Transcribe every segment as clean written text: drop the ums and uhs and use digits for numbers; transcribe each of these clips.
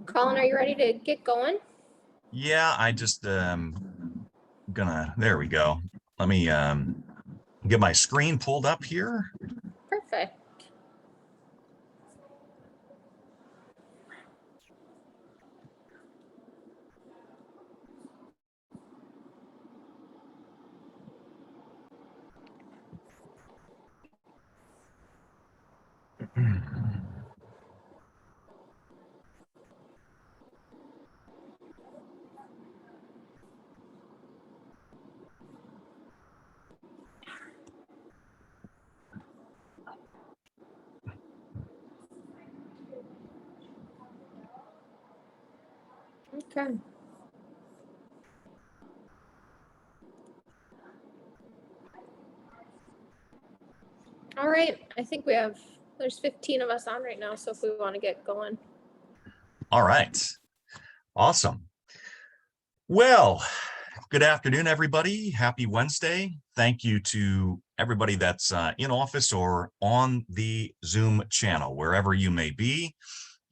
Colin, are you ready to get going? Yeah, I just there we go. Let me get my screen pulled up here. Perfect. Okay. All right. I think there's 15 of us on right now. So if we want to get going. All right. Awesome. Well, good afternoon, everybody. Happy Wednesday. Thank you to everybody that's in office or on the Zoom channel, wherever you may be.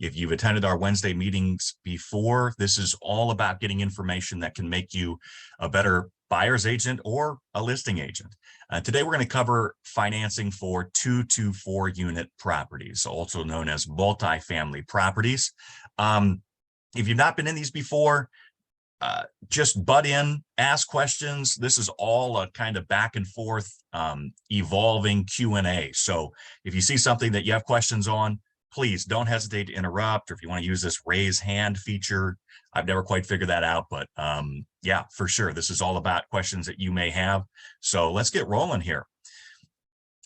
If you've attended our Wednesday meetings before, this is all about getting information that can make you a better buyer's agent or a listing agent. Today, we're going to cover financing for 2 to 4 unit properties, also known as multifamily properties. If you've not been in these before, just butt in, ask questions. This is all a kind of back and forth evolving Q&A. So if you see something that you have questions on, please don't hesitate to interrupt, or if you want to use this raise hand feature. I've never quite figured that out, but yeah, for sure. This is all about questions that you may have. So let's get rolling here.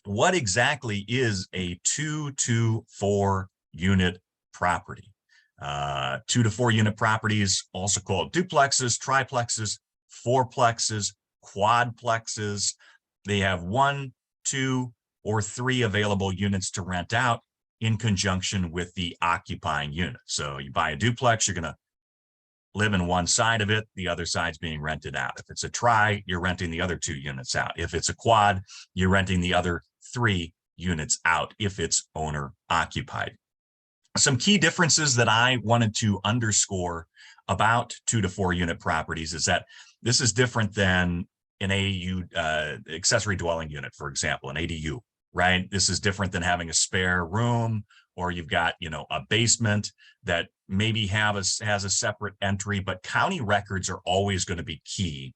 What exactly is a 2 to 4 unit property? 2 to 4 unit properties, also called duplexes, triplexes, fourplexes, quadplexes. They have 1, 2, or 3 available units to rent out in conjunction with the occupying unit. So you buy a duplex, you're going to live in one side of it, the other side's being rented out. If it's a tri, you're renting the other 2 units out. If it's a quad, you're renting the other 3 units out if it's owner occupied. Some key differences that I wanted to underscore about 2 to 4 unit properties is that this is different than an ADU, accessory dwelling unit, for example, an ADU, right? This is different than having a spare room, or you've got, a basement that maybe has a separate entry, but county records are always going to be key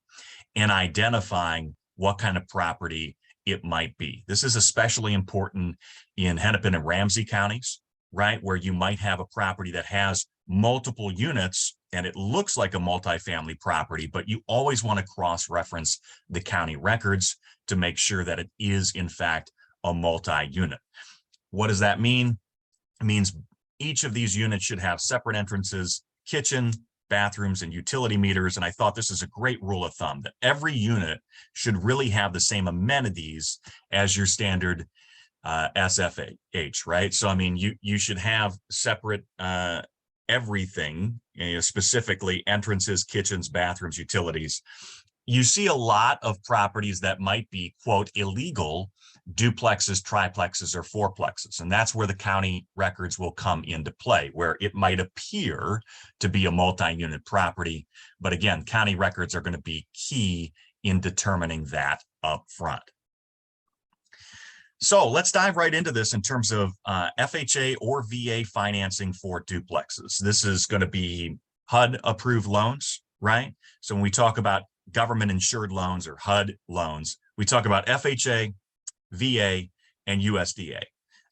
in identifying what kind of property it might be. This is especially important in Hennepin and Ramsey counties, right? Where you might have a property that has multiple units and it looks like a multifamily property, but you always want to cross-reference the county records to make sure that it is in fact a multi-unit. What does that mean? It means each of these units should have separate entrances, kitchen, bathrooms, and utility meters. And I thought this is a great rule of thumb that every unit should really have the same amenities as your standard SFH, right? So, I mean, you should have separate everything, specifically entrances, kitchens, bathrooms, utilities. You see a lot of properties that might be, quote, illegal duplexes, triplexes, or fourplexes. And that's where the county records will come into play, where it might appear to be a multi-unit property. But again, county records are going to be key in determining that up front. So let's dive right into this in terms of FHA or VA financing for duplexes. This is going to be HUD approved loans, right? So when we talk about government insured loans or HUD loans, we talk about FHA, VA, and USDA.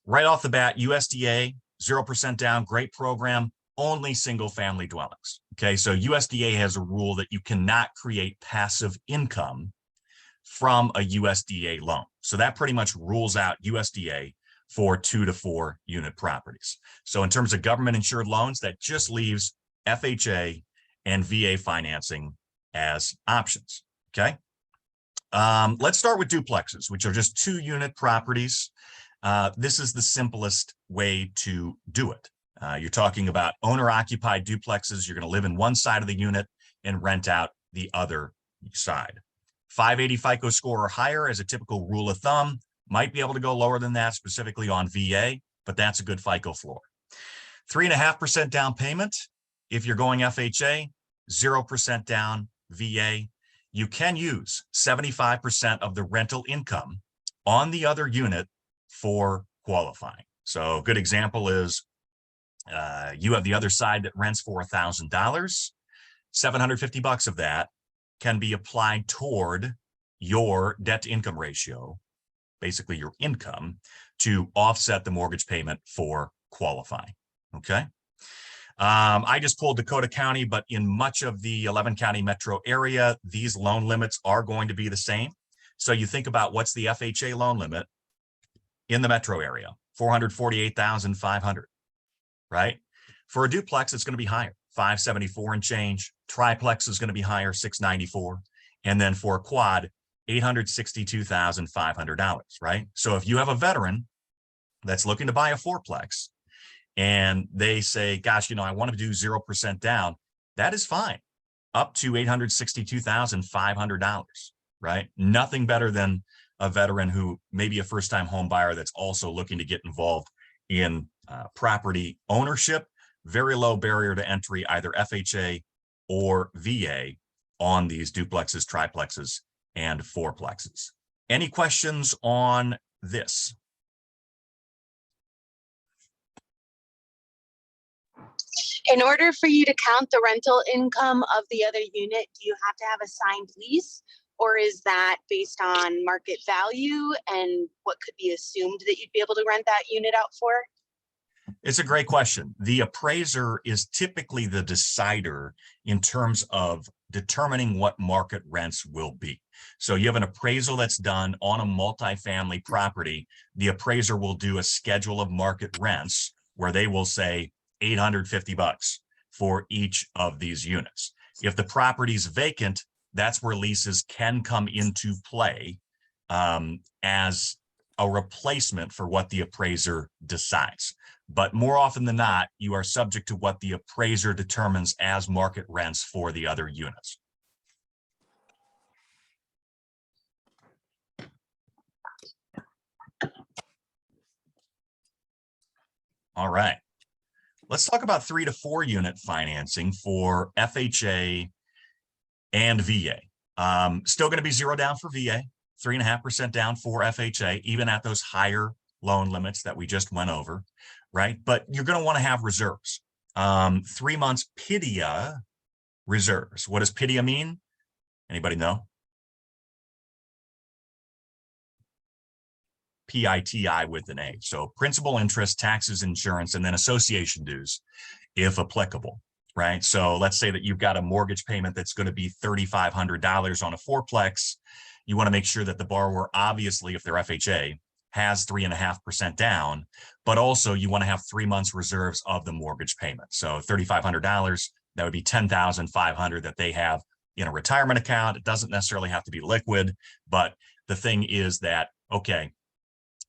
Right off the bat, USDA, 0% down, great program, only single family dwellings. Okay, so USDA has a rule that you cannot create passive income from a USDA loan. So that pretty much rules out USDA for 2 to 4 unit properties. So in terms of government insured loans, that just leaves FHA and VA financing as options, okay? Let's start with duplexes, which are just 2 unit properties. This is the simplest way to do it. You're talking about owner occupied duplexes. You're going to live in one side of the unit and rent out the other side. 580 FICO score or higher as a typical rule of thumb. Might be able to go lower than that, specifically on VA, but that's a good FICO floor. 3.5% down payment. If you're going FHA, 0% down VA. You can use 75% of the rental income on the other unit for qualifying. So a good example is you have the other side that rents for $1,000. $750 of that can be applied toward your debt to income ratio, basically your income, to offset the mortgage payment for qualifying. Okay. I just pulled Dakota County, but in much of the 11 county metro area, these loan limits are going to be the same. So you think about what's the FHA loan limit in the metro area, 448,500, right? For a duplex, it's going to be higher, 574 and change. Triplex is going to be higher, 694. And then for a quad, $862,500, right? So if you have a veteran that's looking to buy a fourplex and they say, gosh, I want to do 0% down, that is fine, up to $862,500, right? Nothing better than a veteran who may be a first-time home buyer that's also looking to get involved in property ownership. Very low barrier to entry, either FHA or VA on these duplexes, triplexes, and fourplexes. Any questions on this? In order for you to count the rental income of the other unit, do you have to have a signed lease, or is that based on market value and what could be assumed that you'd be able to rent that unit out for? It's a great question. The appraiser is typically the decider in terms of determining what market rents will be. So you have an appraisal that's done on a multifamily property. The appraiser will do a schedule of market rents where they will say $850 for each of these units. If the property's vacant, that's where leases can come into play as a replacement for what the appraiser decides. But more often than not, you are subject to what the appraiser determines as market rents for the other units. All right. Let's talk about 3 to 4 unit financing for FHA and VA. Still going to be 0 down for VA, 3.5% down for FHA, even at those higher loan limits that we just went over, right? But you're going to want to have reserves. 3 months PITIA reserves. What does PITIA mean? Anybody know? PITI with an A. So principal, interest, taxes, insurance, and then association dues, if applicable, right? So let's say that you've got a mortgage payment that's going to be $3,500 on a fourplex. You want to make sure that the borrower, obviously, if they're FHA, has 3.5% down, but also you want to have 3 months reserves of the mortgage payment. So $3,500, that would be $10,500 that they have in a retirement account. It doesn't necessarily have to be liquid, but the thing is that, okay,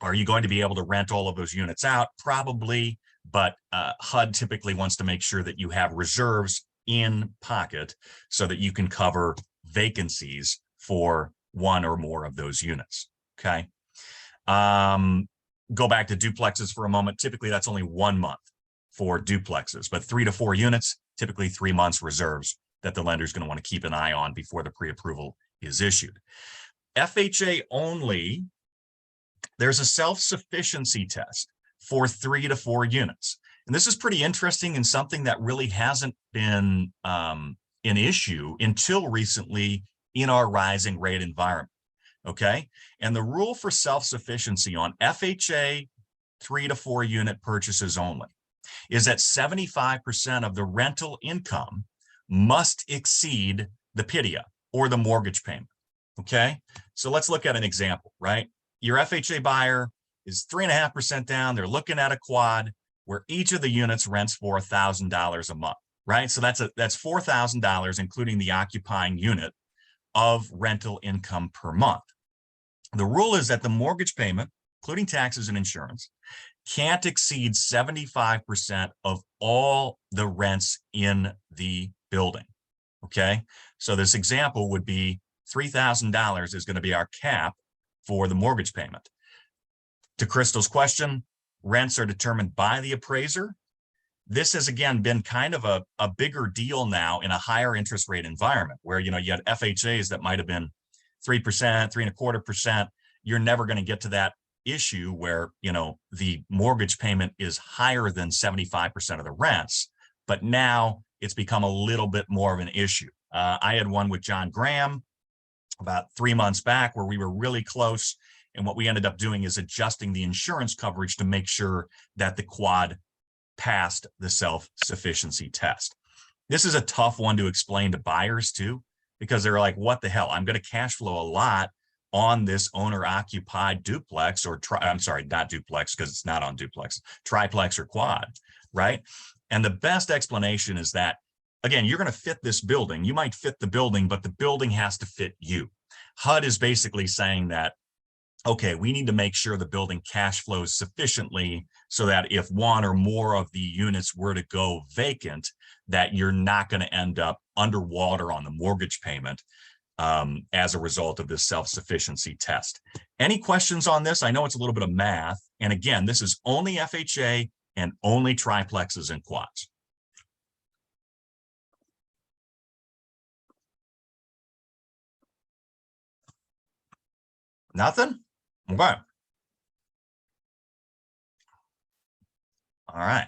are you going to be able to rent all of those units out? Probably, but HUD typically wants to make sure that you have reserves in pocket so that you can cover vacancies for one or more of those units, okay? Go back to duplexes for a moment. Typically, that's only 1 month for duplexes, but 3 to 4 units, typically 3 months reserves that the lender's going to want to keep an eye on before the pre-approval is issued. FHA only, there's a self-sufficiency test for 3 to 4 units. And this is pretty interesting and something that really hasn't been an issue until recently in our rising rate environment. Okay. And the rule for self-sufficiency on FHA 3 to 4 unit purchases only is that 75% of the rental income must exceed the PITIA or the mortgage payment. Okay. So let's look at an example, right? Your FHA buyer is 3.5% down. They're looking at a quad where each of the units rents for $1,000 a month, right? So that's $4,000, including the occupying unit of rental income per month. The rule is that the mortgage payment, including taxes and insurance, can't exceed 75% of all the rents in the building. Okay. So this example would be $3,000 is going to be our cap for the mortgage payment. To Crystal's question, rents are determined by the appraiser. this has again been kind of a bigger deal now in a higher interest rate environment where, you had FHAs that might have been 3%, 3.25%. You're never going to get to that issue where, the mortgage payment is higher than 75% of the rents, but now it's become a little bit more of an issue. I had one with John Graham about 3 months back where we were really close. And what we ended up doing is adjusting the insurance coverage to make sure that the quad passed the self-sufficiency test. This is a tough one to explain to buyers too, because they're like, what the hell? I'm going to cash flow a lot on this owner-occupied duplex or I'm sorry, not duplex because it's not on duplex, triplex or quad, right? And the best explanation is that, again, you're going to fit this building. You might fit the building, but the building has to fit you. HUD is basically saying that, okay, we need to make sure the building cash flows sufficiently so that if one or more of the units were to go vacant, that you're not going to end up underwater on the mortgage payment as a result of this self-sufficiency test. Any questions on this? I know it's a little bit of math. And again, this is only FHA and only triplexes and quads. Nothing? Okay. All right.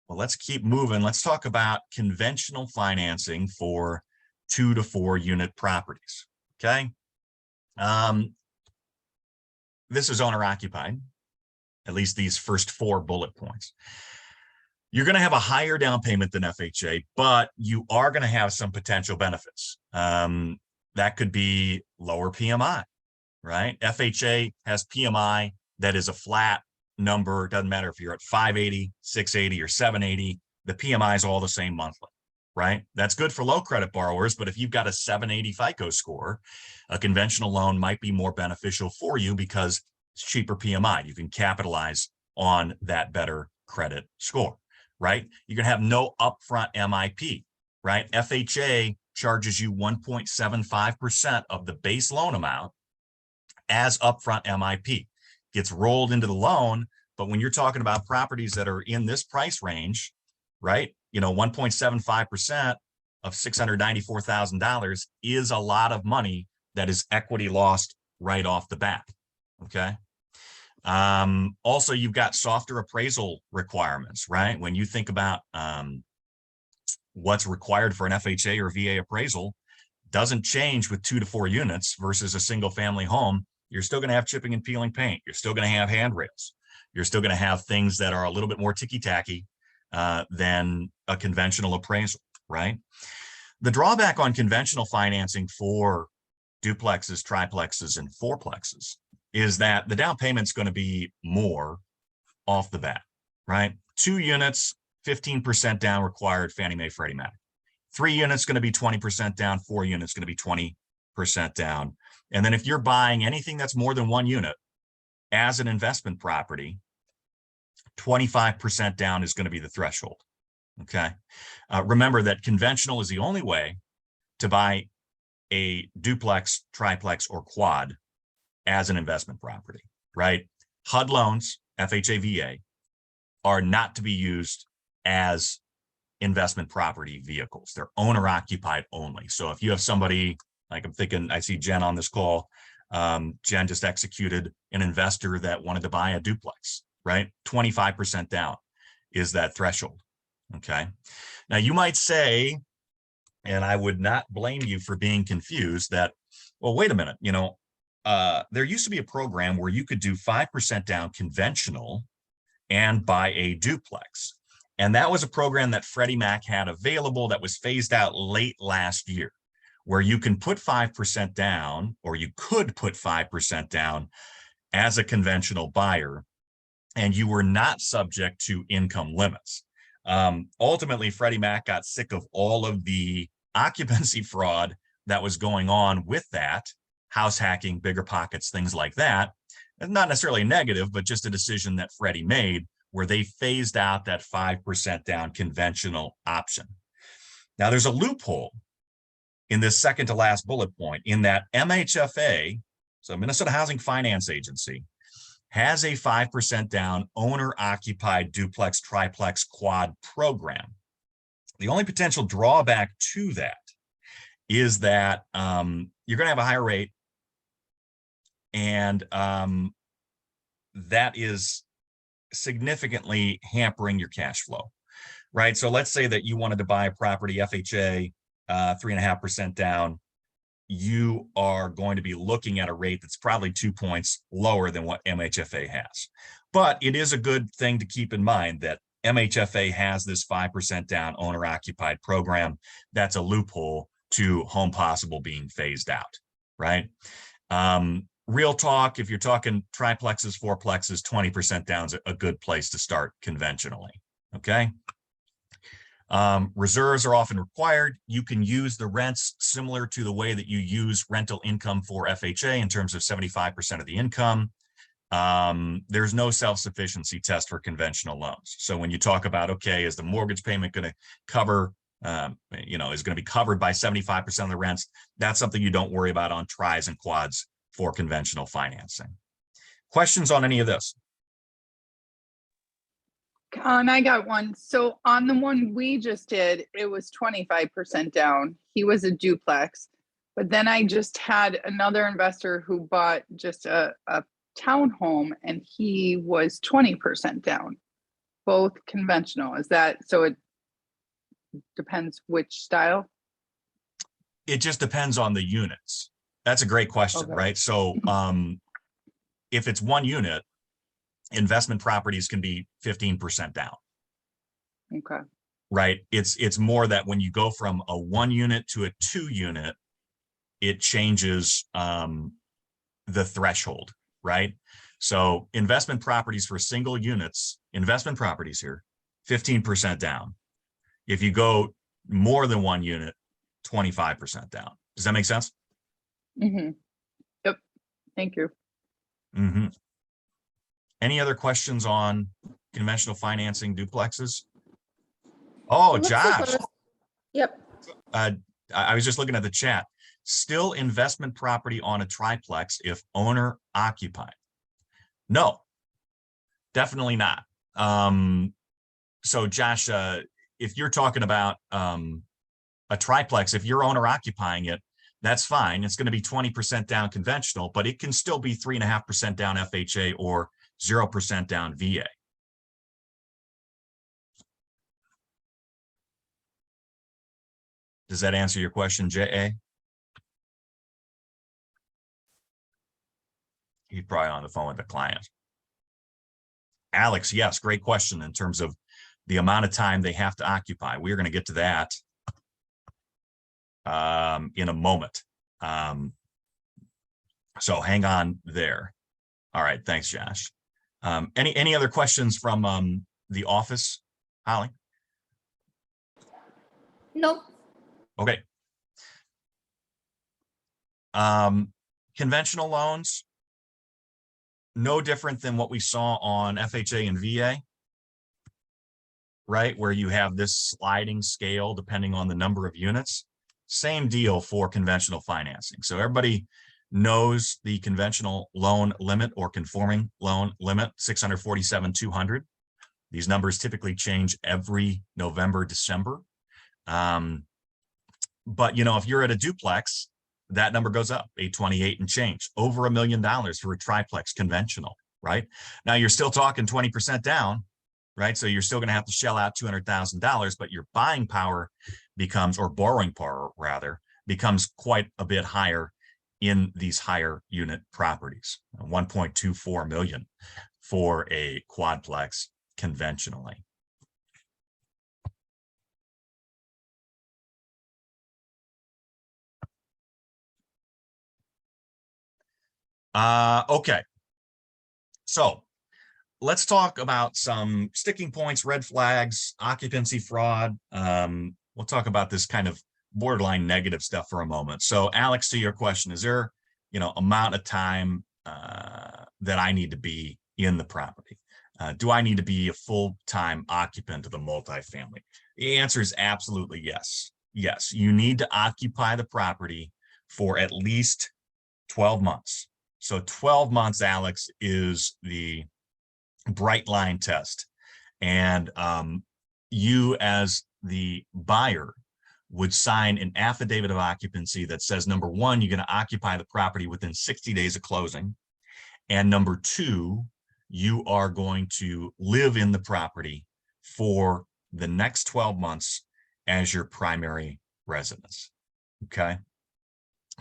Well, let's keep moving. Let's talk about conventional financing for 2 to 4 unit properties. Okay. This is owner occupied, at least these first 4 bullet points. You're going to have a higher down payment than FHA, but you are going to have some potential benefits. That could be lower PMI, right? FHA has PMI that is a flat number. It doesn't matter if you're at 580, 680, or 780. The PMI is all the same monthly, right? That's good for low credit borrowers, but if you've got a 780 FICO score, a conventional loan might be more beneficial for you because it's cheaper PMI. You can capitalize on that better credit score, right? You're going to have no upfront MIP, right? FHA charges you 1.75% of the base loan amount as upfront MIP. Gets rolled into the loan, but when you're talking about properties that are in this price range, right? 1.75% of $694,000 is a lot of money that is equity lost right off the bat. Okay. Also, you've got softer appraisal requirements, right? When you think about what's required for an FHA or VA appraisal, doesn't change with 2 to 4 units versus a single family home. You're still going to have chipping and peeling paint. You're still going to have handrails. You're still going to have things that are a little bit more ticky-tacky than a conventional appraisal, right? The drawback on conventional financing for duplexes, triplexes, and fourplexes is that the down payment's going to be more off the bat, right? 2 units, 15% down required, Fannie Mae, Freddie Mac. 3 units going to be 20% down, 4 units going to be 20% down. And then if you're buying anything that's more than 1 unit as an investment property, 25% down is going to be the threshold. Okay. Remember that conventional is the only way to buy a duplex, triplex, or quad as an investment property, right? HUD loans, FHA, VA, are not to be used as investment property vehicles. They're owner occupied only. So if you have somebody, like I'm thinking, I see Jen on this call. Jen just executed an investor that wanted to buy a duplex, right? 25% down is that threshold. Okay. Now you might say, and I would not blame you for being confused, that, well, wait a minute, there used to be a program where you could do 5% down conventional and buy a duplex. And that was a program that Freddie Mac had available that was phased out late last year, where you can put 5% down, or you could put 5% down as a conventional buyer, and you were not subject to income limits. Ultimately, Freddie Mac got sick of all of the occupancy fraud that was going on with that, house hacking, bigger pockets, things like that. And not necessarily negative, but just a decision that Freddie made where they phased out that 5% down conventional option. Now, there's a loophole in this second to last bullet point in that MHFA, so Minnesota Housing Finance Agency, has a 5% down owner occupied duplex, triplex, quad program. The only potential drawback to that is that you're going to have a higher rate, and that is significantly hampering your cash flow, right? So let's say that you wanted to buy a property, FHA, 3.5% down. You are going to be looking at a rate that's probably 2 points lower than what MHFA has. But it is a good thing to keep in mind that MHFA has this 5% down owner occupied program. That's a loophole to Home Possible being phased out, right? Real talk, if you're talking triplexes, fourplexes, 20% down is a good place to start conventionally, okay? Reserves are often required. You can use the rents similar to the way that you use rental income for FHA in terms of 75% of the income. There's no self-sufficiency test for conventional loans. So when you talk about, okay, is the mortgage payment going to cover, is going to be covered by 75% of the rents, that's something you don't worry about on tris and quads for conventional financing. Questions on any of this? And I got one. So on the one we just did, it was 25% down. He was a duplex. But then I just had another investor who bought just a townhome, and he was 20% down, both conventional. Is that, so it depends which style? It just depends on the units. That's a great question, Okay. right? So if it's one unit, investment properties can be 15% down. Okay. Right. It's more that when you go from a 1 unit to a 2 unit, it changes the threshold, right? So investment properties for single units, investment properties here, 15% down. If you go more than 1 unit, 25% down. Does that make sense? Mm-hmm. Yep. Thank you. Mm-hmm. Any other questions on conventional financing duplexes? Oh, It looks like Josh. one of- Yep. I was just looking at the chat. Still investment property on a triplex if owner occupied? No, definitely not. So Josh, if you're talking about a triplex, if you're owner occupying it, that's fine. It's going to be 20% down conventional, but it can still be 3.5% down FHA or 0% down VA. Does that answer your question, JA? He's probably on the phone with the client. Alex, yes, great question in terms of the amount of time they have to occupy. We're going to get to that in a moment. So hang on there. All right, thanks, Josh. Any other questions from the office, Holly? Nope. Okay. Conventional loans, no different than what we saw on FHA and VA, right? Where you have this sliding scale depending on the number of units. Same deal for conventional financing. So everybody knows the conventional loan limit or conforming loan limit, 647,200. These numbers typically change every November, December. But, you know, if you're at a duplex, that number goes up, 828 and change, over $1 million for a triplex conventional, right? Now you're still talking 20% down, right? So you're still going to have to shell out $200,000, but your buying power becomes, or borrowing power rather, becomes quite a bit higher in these higher unit properties, 1.24 million for a quadplex conventionally. Okay, so let's talk about some sticking points, red flags, occupancy fraud. We'll talk about this kind of borderline negative stuff for a moment. So Alex, to your question, is there, you know, amount of time that I need to be in the property? Do I need to be a full-time occupant of the multifamily? The answer is absolutely yes. Yes, you need to occupy the property for at least 12 months. So 12 months, Alex, is the bright line test. And you as the buyer would sign an affidavit of occupancy that says, number one, you're going to occupy the property within 60 days of closing. And number two, you are going to live in the property for the next 12 months as your primary residence. Okay.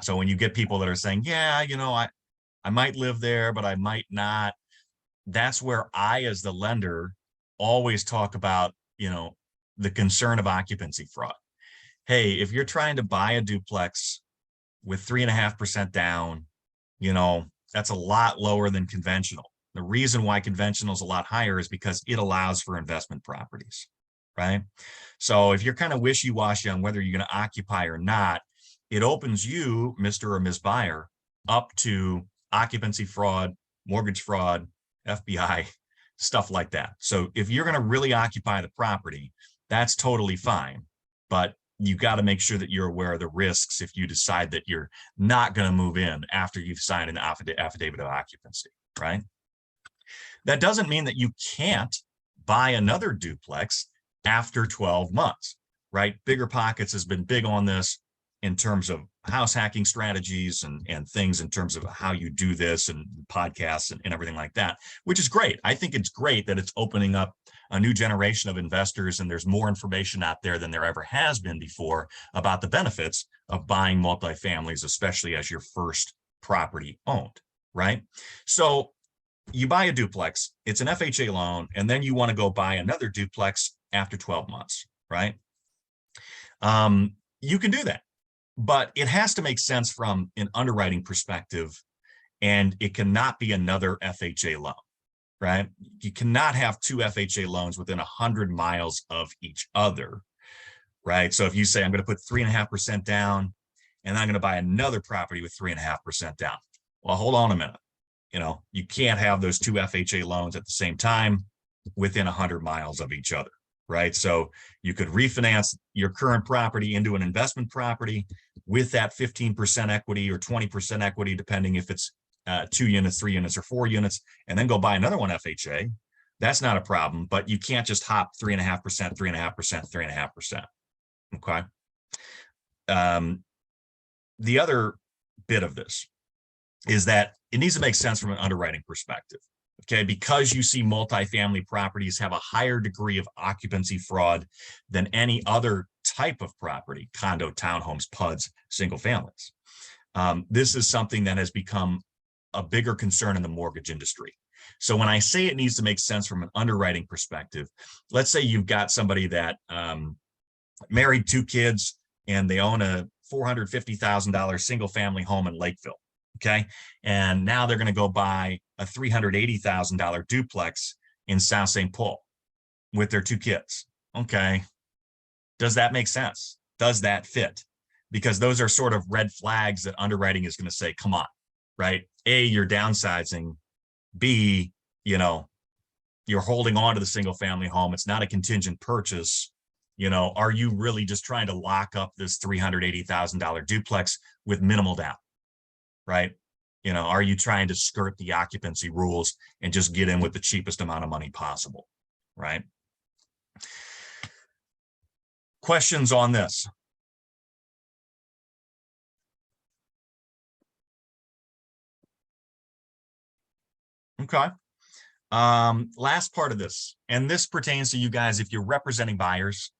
So when you get people that are saying, yeah, you know, I might live there, but I might not. That's where I, as the lender, always talk about, you know, the concern of occupancy fraud. Hey, if you're trying to buy a duplex with 3.5% down, you know, that's a lot lower than conventional. The reason why conventional is a lot higher is because it allows for investment properties, right? So if you're kind of wishy-washy on whether you're going to occupy or not, it opens you, Mr. or Ms. Buyer, up to occupancy fraud, mortgage fraud, FBI, stuff like that. So if you're going to really occupy the property, that's totally fine. But you got to make sure that you're aware of the risks if you decide that you're not going to move in after you've signed an affidavit of occupancy, right? That doesn't mean that you can't buy another duplex after 12 months, right? BiggerPockets has been big on this in terms of house hacking strategies and things in terms of how you do this and podcasts and everything like that, which is great. I think it's great that it's opening up a new generation of investors, and there's more information out there than there ever has been before about the benefits of buying multifamilies, especially as your first property owned, right? So you buy a duplex, it's an FHA loan, and then you want to go buy another duplex after 12 months, right? You can do that, but it has to make sense from an underwriting perspective, and it cannot be another FHA loan, right? You cannot have two FHA loans within 100 miles of each other, right? So if you say, I'm going to put 3.5% down, and I'm going to buy another property with 3.5% down. Well, hold on a minute. You know, you can't have those two FHA loans at the same time within 100 miles of each other, right? So you could refinance your current property into an investment property with that 15% equity or 20% equity, depending if it's 2 units, 3 units, or 4 units, and then go buy another one FHA. That's not a problem, but you can't just hop 3.5%, 3.5%, 3.5%. Okay. The other bit of this is that it needs to make sense from an underwriting perspective. Okay, because you see multifamily properties have a higher degree of occupancy fraud than any other type of property, condo, townhomes, PUDs, single families. This is something that has become a bigger concern in the mortgage industry. So when I say it needs to make sense from an underwriting perspective, let's say you've got somebody that married 2 kids and they own a $450,000 single family home in Lakeville. Okay. And now they're going to go buy a $380,000 duplex in South St. Paul with their 2 kids. Okay. Does that make sense? Does that fit? Because those are sort of red flags that underwriting is going to say, come on, right? A, you're downsizing. B, you know, you're holding on to the single family home. It's not a contingent purchase. You know, are you really just trying to lock up this $380,000 duplex with minimal down? Right? You know, are you trying to skirt the occupancy rules and just get in with the cheapest amount of money possible? Right? Questions on this? Okay. Last part of this, and this pertains to you guys if you're representing buyers,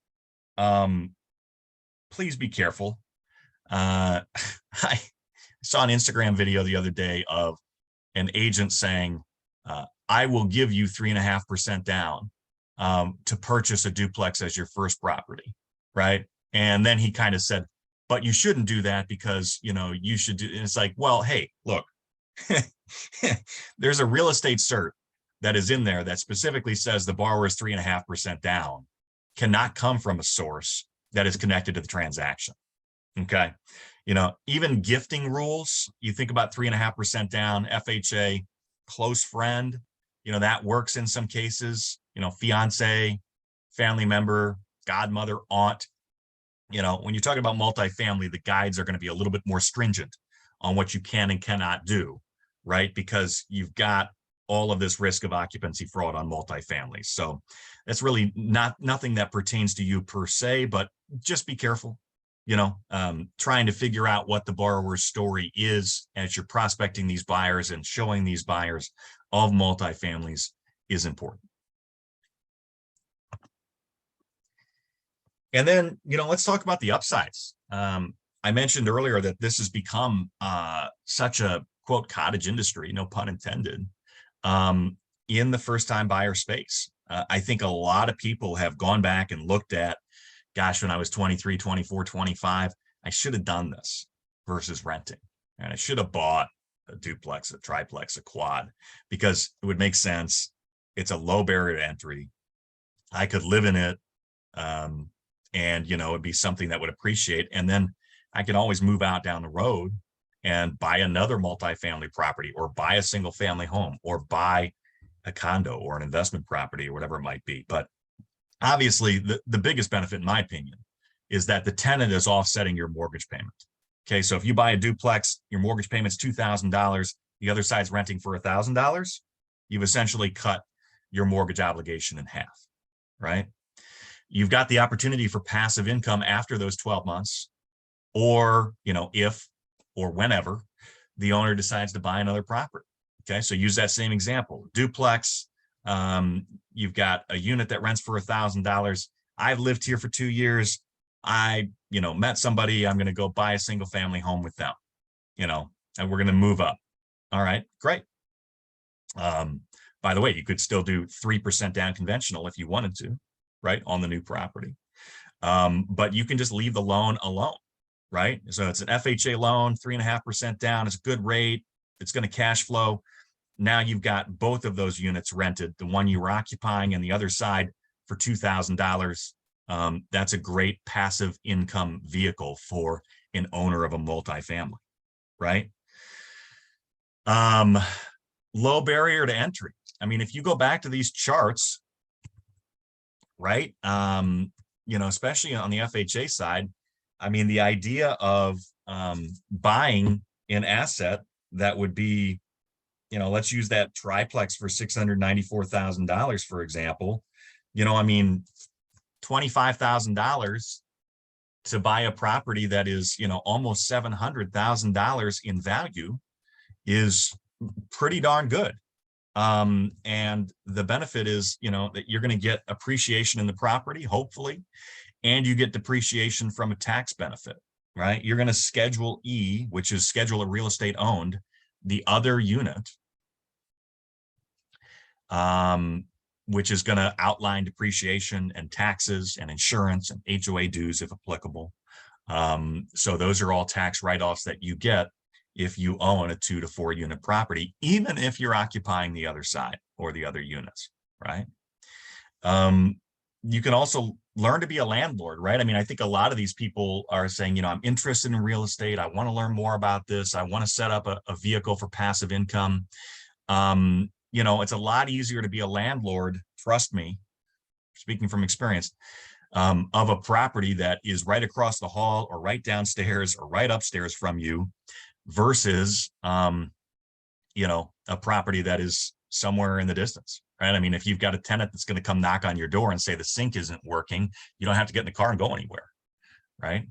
please be careful. I saw an Instagram video the other day of an agent saying, I will give you 3.5% down to purchase a duplex as your first property, right? And then he kind of said, but you shouldn't do that because, you know, you should do, and it's like, well, hey, look, there's a real estate cert that is in there that specifically says the borrower's 3.5% down cannot come from a source that is connected to the transaction. Okay. You know, even gifting rules, you think about 3.5% down, FHA, close friend, you know, that works in some cases, you know, fiance, family member, godmother, aunt. You know, when you're talking about multifamily, the guides are going to be a little bit more stringent on what you can and cannot do right? Because you've got all of this risk of occupancy fraud on multifamily. So that's really nothing that pertains to you per se, but just be careful, trying to figure out what the borrower's story is as you're prospecting these buyers and showing these buyers of multifamilies is important. And then, let's talk about the upsides. I mentioned earlier that this has become such a quote cottage industry, no pun intended, in the first-time buyer space. I think a lot of people have gone back and looked at, gosh, when I was 23, 24, 25, I should have done this versus renting. And I should have bought a duplex, a triplex, a quad, because it would make sense. It's a low barrier to entry. I could live in it. And, it'd be something that would appreciate. And then I can always move out down the road and buy another multifamily property, or buy a single family home, or buy a condo or an investment property, or whatever it might be. But obviously the biggest benefit, in my opinion, is that the tenant is offsetting your mortgage payment. Okay, so if you buy a duplex, your mortgage payment's $2,000, the other side's renting for $1,000, you've essentially cut your mortgage obligation in half, right? You've got the opportunity for passive income after those 12 months, or, if or whenever the owner decides to buy another property. Okay, so use that same example. Duplex, you've got a unit that rents for $1,000. I've lived here for 2 years. I, met somebody, I'm going to go buy a single family home with them, and we're going to move up. All right, great. By the way, you could still do 3% down conventional if you wanted to, right, on the new property. But you can just leave the loan alone, right? So it's an FHA loan, 3.5% down. It's a good rate. It's going to cash flow. Now you've got both of those units rented, the one you were occupying and the other side, for $2,000. That's a great passive income vehicle for an owner of a multifamily, right? Low barrier to entry. I mean, if you go back to these charts, right, especially on the FHA side, I mean, the idea of buying an asset that would be, let's use that triplex for $694,000, for example. I mean, $25,000 to buy a property that is, almost $700,000 in value is pretty darn good. And the benefit is, that you're going to get appreciation in the property, hopefully, and you get depreciation from a tax benefit, right? You're going to Schedule E, which is Schedule of Real Estate Owned, the other unit, which is going to outline depreciation and taxes and insurance and HOA dues if applicable. So those are all tax write-offs that you get if you own a 2 to 4 unit property, even if you're occupying the other side or the other units, right? You can also learn to be a landlord, right? I mean, I think a lot of these people are saying, I'm interested in real estate. I want to learn more about this. I want to set up a vehicle for passive income. It's a lot easier to be a landlord, trust me, speaking from experience, of a property that is right across the hall or right downstairs or right upstairs from you versus, a property that is somewhere in the distance, right? I mean, if you've got a tenant that's going to come knock on your door and say the sink isn't working, you don't have to get in the car and go anywhere, right?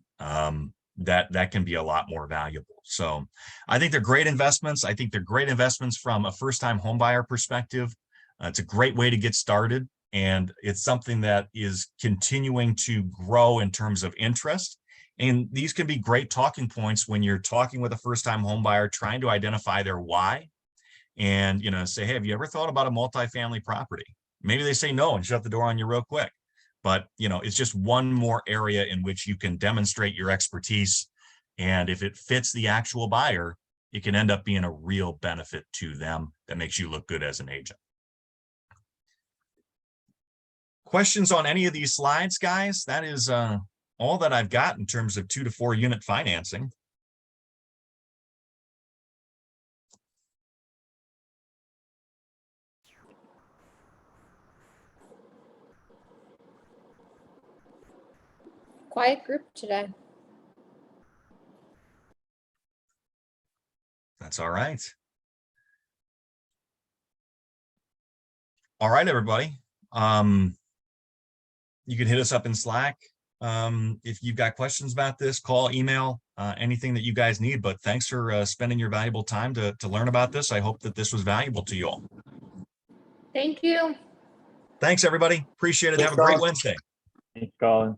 That can be a lot more valuable. So I think they're great investments. I think they're great investments from a first-time homebuyer perspective. It's a great way to get started, and it's something that is continuing to grow in terms of interest. And these can be great talking points when you're talking with a first-time homebuyer, trying to identify their why, and say, hey, have you ever thought about a multifamily property? Maybe they say no and shut the door on you real quick. But, it's just one more area in which you can demonstrate your expertise. And if it fits the actual buyer, it can end up being a real benefit to them that makes you look good as an agent. Questions on any of these slides, guys? That is all that I've got in terms of 2 to 4 unit financing. Quiet group today. That's all right. All right, everybody. You can hit us up in Slack. If you've got questions about this, call, email, anything that you guys need. But thanks for spending your valuable time to learn about this. I hope that this was valuable to you all. Thank you. Thanks, everybody. Appreciate it. Have a Thanks, great Colin. Wednesday. Thanks, Colin.